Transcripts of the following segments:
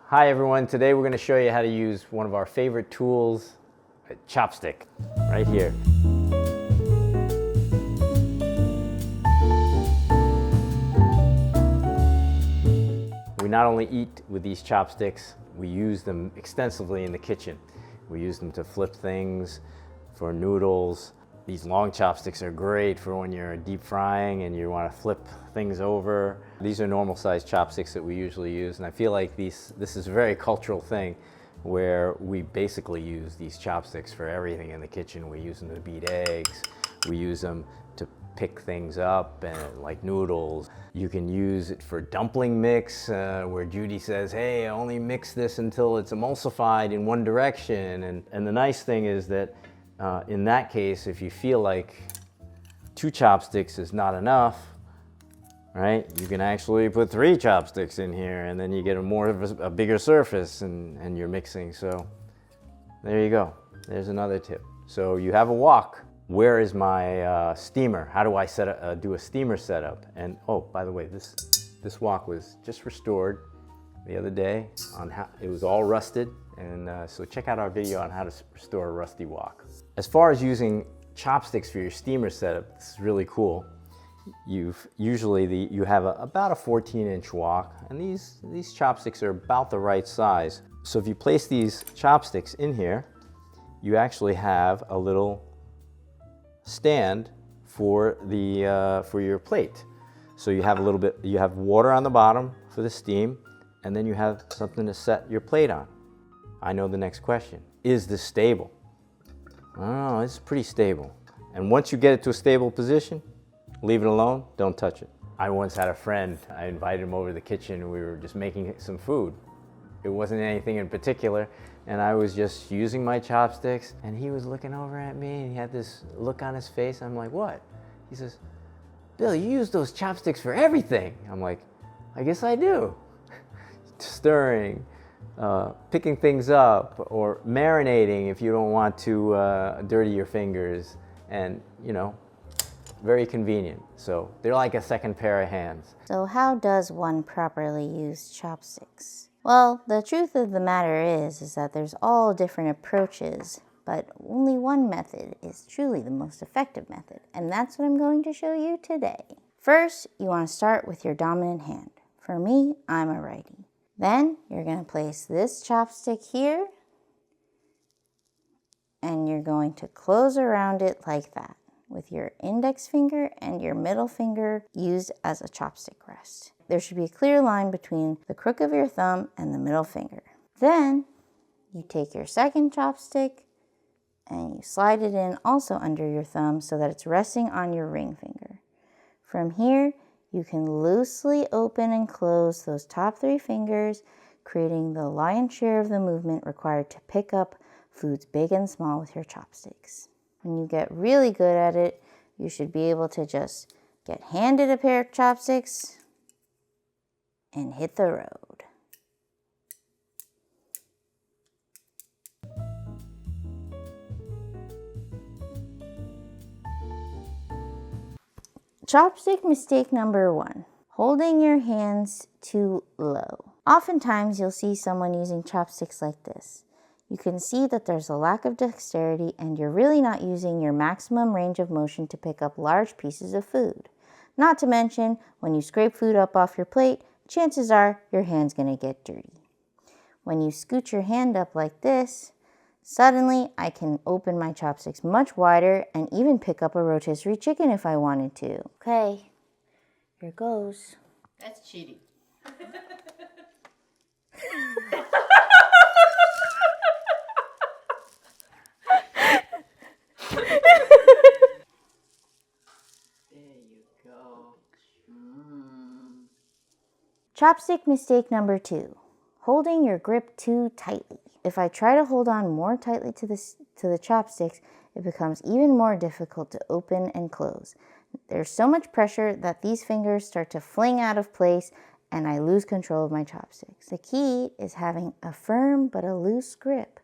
Hi everyone, today we're going to show you how to use one of our favorite tools, a chopstick, right here. We not only eat with these chopsticks, we use them extensively in the kitchen. We use them to flip things, for noodles. These long chopsticks are great for when you're deep frying and you want to flip things over. These are normal sized chopsticks that we usually use, and I feel like this is a very cultural thing where we basically use these chopsticks for everything in the kitchen. We use them to beat eggs, we use them to pick things up, and like noodles. You can use it for dumpling mix, where Judy says, hey, only mix this until it's emulsified in one direction. And the nice thing is that in that case, if you feel like 2 chopsticks is not enough, right, you can actually put 3 chopsticks in here, and then you get a bigger surface, and you're mixing. So there you go. There's another tip. So you have a wok. Where is my steamer? How do I do a steamer setup? And oh, by the way, this wok was just restored the other day. It was all rusted, and so check out our video on how to restore a rusty wok. As far as using chopsticks for your steamer setup, this is really cool. You have about a 14-inch wok, and these chopsticks are about the right size. So if you place these chopsticks in here, you actually have a little stand for your plate. So you have you have water on the bottom for the steam, and then you have something to set your plate on. I know the next question. Is this stable? Oh, it's pretty stable. And once you get it to a stable position, leave it alone, don't touch it. I once had a friend, I invited him over to the kitchen, and we were just making some food. It wasn't anything in particular, and I was just using my chopsticks, and he was looking over at me, and he had this look on his face. I'm like, what? He says, Bill, you use those chopsticks for everything. I'm like, I guess I do. Stirring, picking things up, or marinating if you don't want to dirty your fingers, and very convenient. So they're like a second pair of hands. So how does one properly use chopsticks? Well, the truth of the matter is that there's all different approaches, but only one method is truly the most effective method, and that's what I'm going to show you today. First, you want to start with your dominant hand. For me, I'm a righty. Then you're going to place this chopstick here, and you're going to close around it like that, with your index finger and your middle finger used as a chopstick rest. There should be a clear line between the crook of your thumb and the middle finger. Then you take your second chopstick and you slide it in also under your thumb so that it's resting on your ring finger. From here, you can loosely open and close those top 3 fingers, creating the lion's share of the movement required to pick up foods big and small with your chopsticks. When you get really good at it, you should be able to just get handed a pair of chopsticks and hit the road. Chopstick mistake number 1, holding your hands too low. Oftentimes you'll see someone using chopsticks like this. You can see that there's a lack of dexterity, and you're really not using your maximum range of motion to pick up large pieces of food. Not to mention, when you scrape food up off your plate, chances are your hand's gonna get dirty. When you scoot your hand up like this, suddenly I can open my chopsticks much wider and even pick up a rotisserie chicken if I wanted to. Okay, here goes. That's cheating. Chopstick mistake number 2, holding your grip too tightly. If I try to hold on more tightly to the chopsticks, it becomes even more difficult to open and close. There's so much pressure that these fingers start to fling out of place, and I lose control of my chopsticks. The key is having a firm but a loose grip.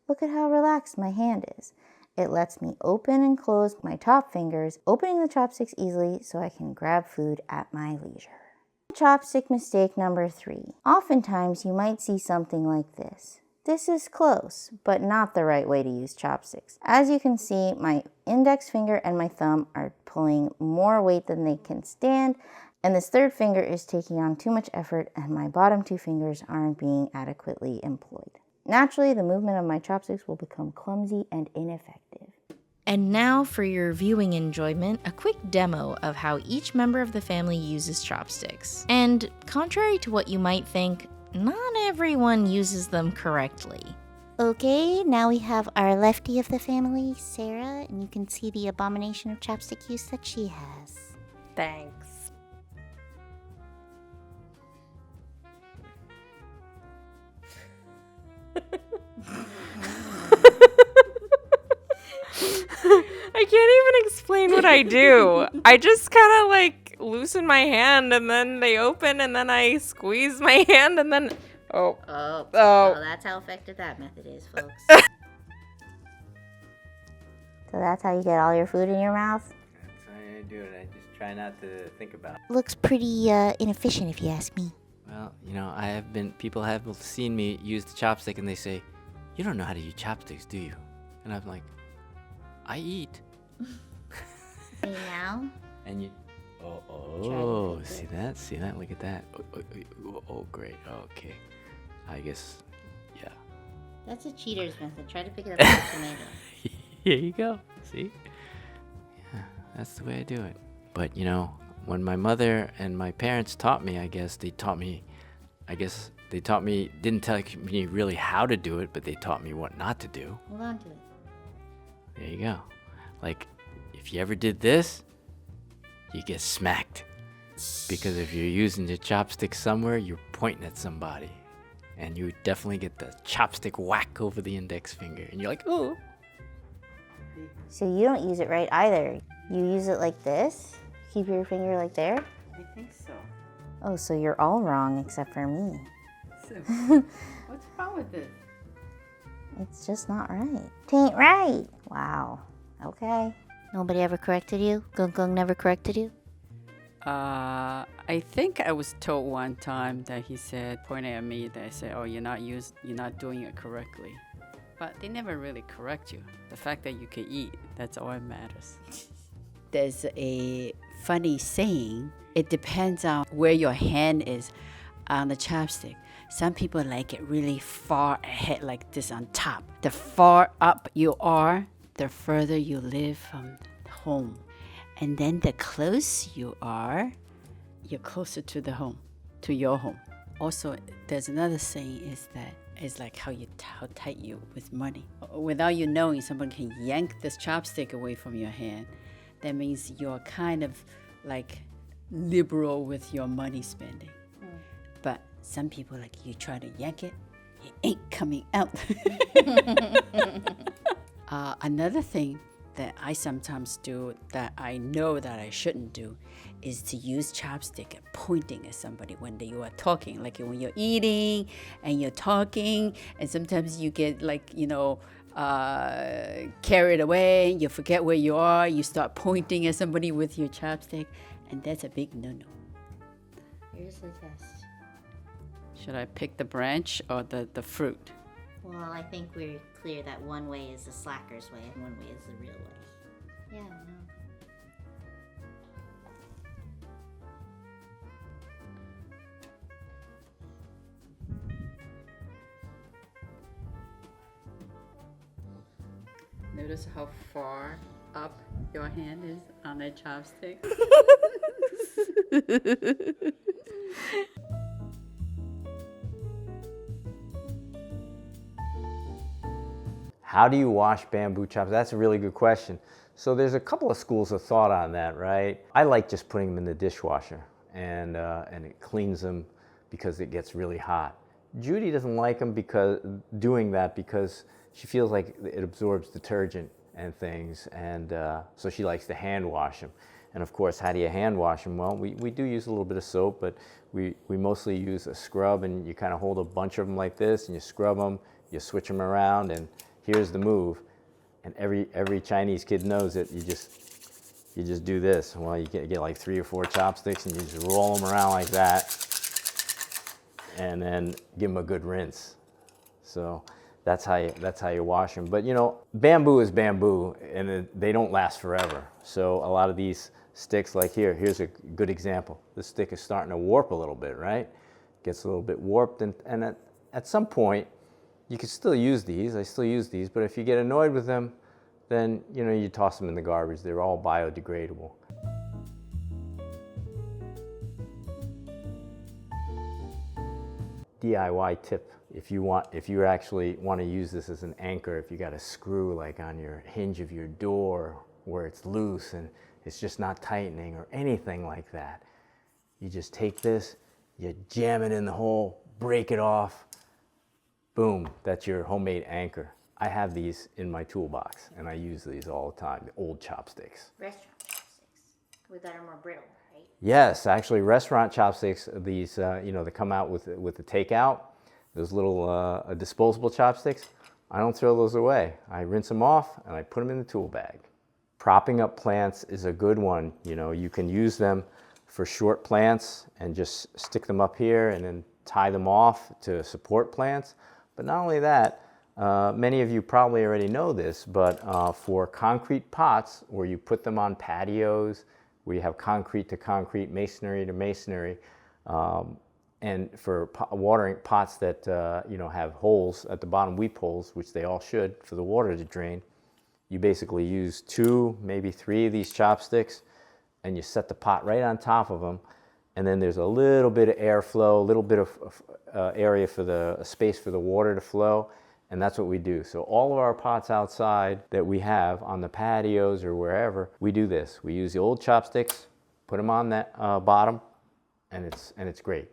Look at how relaxed my hand is. It lets me open and close my top fingers, opening the chopsticks easily so I can grab food at my leisure. Chopstick mistake number 3. Oftentimes you might see something like this. This is close, but not the right way to use chopsticks. As you can see, my index finger and my thumb are pulling more weight than they can stand, and this third finger is taking on too much effort, and my bottom 2 fingers aren't being adequately employed. Naturally, the movement of my chopsticks will become clumsy and ineffective. And now, for your viewing enjoyment, a quick demo of how each member of the family uses chopsticks. And contrary to what you might think, not everyone uses them correctly. Okay, now we have our lefty of the family, Sarah, and you can see the abomination of chopstick use that she has. Thanks. I can't even explain what I do. I just kind of like loosen my hand and then they open and then I squeeze my hand and then Oh, that's how effective that method is, folks. So that's how you get all your food in your mouth? That's how I do it. I just try not to think about it. Looks pretty inefficient if you ask me. Well, people have seen me use the chopstick and they say, "You don't know how to use chopsticks, do you?" And I'm like, "I eat." Hey now? And you, see that, look at that. Oh, great, okay. I guess, yeah. That's a cheater's method. Try to pick it up with a tomato. Here you go, see? Yeah, that's the way I do it. But, when my mother and my parents taught me, didn't tell me really how to do it, but they taught me what not to do. Hold on to it. There you go. Like, if you ever did this, you get smacked. Because if you're using your chopstick somewhere, you're pointing at somebody. And you definitely get the chopstick whack over the index finger. And you're like, "Oh." So you don't use it right either. You use it like this? Keep your finger like there? I think so. Oh, so you're all wrong except for me. So, what's wrong with this? It's just not right. Tain't right. Wow. Okay. Nobody ever corrected you? Gung Gung never corrected you? I think I was told one time that he said, pointing at me, that I said, "Oh, you're not doing it correctly." But they never really correct you. The fact that you can eat, that's all that matters. There's a funny saying, it depends on where your hand is on the chopstick. Some people like it really far ahead, like this on top. The far up you are, the further you live from home. And then the close you are, you're closer to the home, to your home. Also, there's another saying is that it's like how tight you with money. Without you knowing, someone can yank this chopstick away from your hand. That means you're kind of like liberal with your money spending. But some people, like, you try to yank it, it ain't coming out. Another thing that I sometimes do that I know that I shouldn't do is to use chopstick and pointing at somebody when you are talking. Like when you're eating and you're talking, and sometimes you get carried away, you forget where you are, you start pointing at somebody with your chopstick, and that's a big no-no. Here's the test. Should I pick the branch or the fruit? Well, I think we're clear that one way is the slacker's way and one way is the real way. Yeah, no. Notice how far up your hand is on a chopstick. How do you wash bamboo chopsticks? That's a really good question. So there's a couple of schools of thought on that, right? I like just putting them in the dishwasher and it cleans them because it gets really hot. Judy doesn't like them because she feels like it absorbs detergent and things, and so she likes to hand wash them. And of course, how do you hand wash them? Well, we do use a little bit of soap, but we mostly use a scrub, and you kind of hold a bunch of them like this, and you scrub them, you switch them around, and here's the move. And every Chinese kid knows it. You you just do this. Well, you get like 3 or 4 chopsticks and you just roll them around like that and then give them a good rinse. So that's how you wash them. But you know, bamboo is bamboo and they don't last forever. So a lot of these sticks, like here's a good example. This stick is starting to warp a little bit, right? Gets a little bit warped, and at some point you can still use these. I still use these, but if you get annoyed with them, then you know, you toss them in the garbage. They're all biodegradable. DIY tip. If you actually want to use this as an anchor, if you got a screw like on your hinge of your door where it's loose and it's just not tightening or anything like that, you just take this, you jam it in the hole, break it off, boom, that's your homemade anchor. I have these in my toolbox and I use these all the time, the old chopsticks. Restaurant chopsticks that are more brittle, right? Yes, actually restaurant chopsticks, these, you know, they come out with the takeout, those little disposable chopsticks. I don't throw those away. I rinse them off and I put them in the tool bag. Propping up plants is a good one. You know, you can use them for short plants and just stick them up here and then tie them off to support plants. But not only that, many of you probably already know this, but for concrete pots where you put them on patios, where you have concrete to concrete, masonry to masonry, and for watering pots that you know, have holes at the bottom, weep holes, which they all should, for the water to drain, you basically use 2, maybe 3 of these chopsticks, and you set the pot right on top of them, and then there's a little bit of airflow, a little bit of area for the space for the water to flow, and that's what we do. So all of our pots outside that we have on the patios or wherever, we do this. We use the old chopsticks, put them on that bottom, and it's great.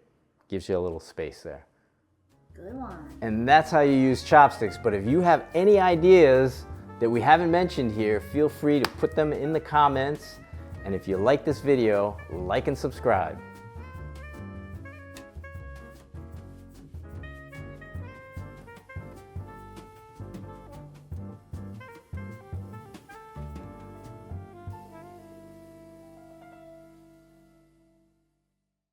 Gives you a little space there. Good one. And that's how you use chopsticks. But if you have any ideas that we haven't mentioned here, feel free to put them in the comments. And if you like this video, like and subscribe.